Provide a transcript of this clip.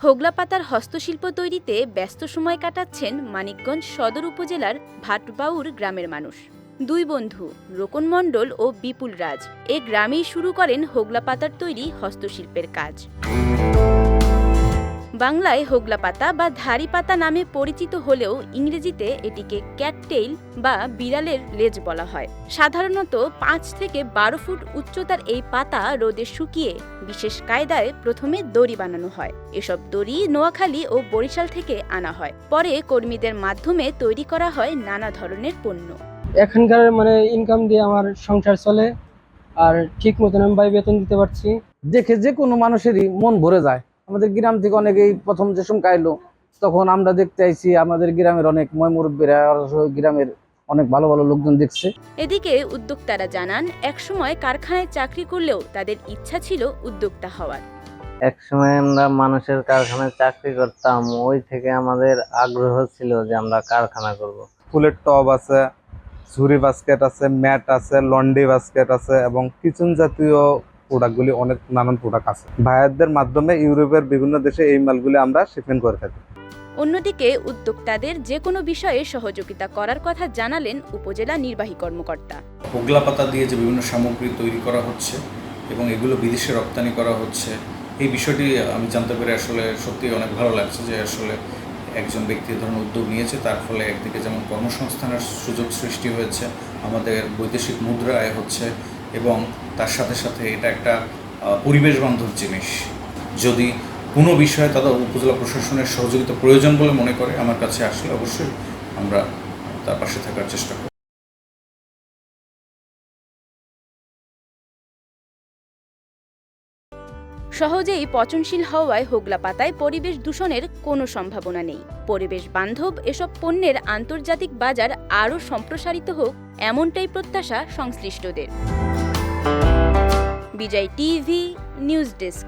হোগলা পাতার হস্তশিল্প তৈরিতে ব্যস্ত সময় কাটাচ্ছেন মানিকগঞ্জ সদর উপজেলার ভাটবাউর গ্রামের মানুষ। দুই বন্ধু রোকন মণ্ডল ও বিপুল রাজ এ গ্রামেই শুরু করেন হোগলা পাতার তৈরি হস্তশিল্পের কাজ। বাংলায় হোগলা পাতা বা ধারি পাতা নামে পরিচিত হলেও ইংরেজিতে এটিকে ক্যাটটেইল বা বিড়ালের লেজ বলা হয়। সাধারণত 5 থেকে 12 ফুট উচ্চতার এই পাতা রোদে শুকিয়ে বিশেষ কায়দায় প্রথমে দড়ি বানানো হয়। এসব দড়ি নোয়াখালী ও বরিশাল থেকে আনা হয়। পরে কর্মীদের মাধ্যমে তৈরি করা হয় নানা ধরনের পণ্য। এখানকার ইনকাম দিয়ে আমার সংসার চলে, আর ঠিক মতন আমি বেতন দিতে পারছি। দেখে যে কোনো মানুষেরই মন ভরে যায়। আমাদের গ্রাম থেকে অনেকেই প্রথম যে সময় এলো তখন আমরা দেখতে আইছি আমাদের গ্রামের অনেক মুরব্বীরা, গ্রামের অনেক ভালো ভালো লোকজন দেখছে। এদিকে উদ্যোক্তারা জানান, একসময় কারখানায় চাকরি করলেও তাদের ইচ্ছা ছিল উদ্যোক্তা হওয়ার। একসময় আমরা মানুষের কারখানায় চাকরি করতাম, ওই থেকে আমাদের আগ্রহ ছিল যে আমরা কারখানা করব। ফুলের টব আছে, ঝুরি বাস্কেট আছে, ম্যাট আছে, লন্ড্রি বাস্কেট আছে এবং কিচেন জাতীয় প্রোডাক্টগুলি অনেক নানান প্রোডাক্ট আছে। ভাইয়ারদের মাধ্যমে ইউরোপের বিভিন্ন দেশে এই মালগুলি আমরা শিপমেন্ট করে থাকি। অন্যদিকে উদ্যোক্তাদের যে কোনো বিষয়ে সহযোগিতা করার কথা জানালেন উপজেলা নির্বাহী কর্মকর্তা। হোগলা পাতা দিয়ে যে বিভিন্ন সামগ্রী তৈরি করা হচ্ছে এবং এগুলো বিদেশে রপ্তানি করা হচ্ছে, এই বিষয়টি আমি জানতে পেরে আসলে সত্যি অনেক ভালো লাগছে যে আসলে একজন ব্যক্তি ধরনের উদ্যোগ নিয়েছে, তার ফলে একদিকে যেমন কর্মসংস্থানের সুযোগ সৃষ্টি হয়েছে, আমাদের বৈদেশিক মুদ্রা আয় হচ্ছে এবং তার সাথে সাথে এটা একটা পরিবেশ বান্ধব জিনিস। যদি কোনো বিষয়ে তাদের উপজেলা প্রশাসনের সহযোগিতা প্রয়োজন বলে মনে করে আমার কাছে আসলে অবশ্যই আমরা তার পাশে থাকার চেষ্টা করি। সহজেই পচনশীল হওয়ায় হোগলা পাতায় পরিবেশ দূষণের কোনো সম্ভাবনা নেই। পরিবেশ বান্ধব এসব পণ্যের আন্তর্জাতিক বাজার আরও সম্প্রসারিত হোক, এমনটাই প্রত্যাশা সংশ্লিষ্টদের। বিজয় টিভি নিউজ ডেস্ক।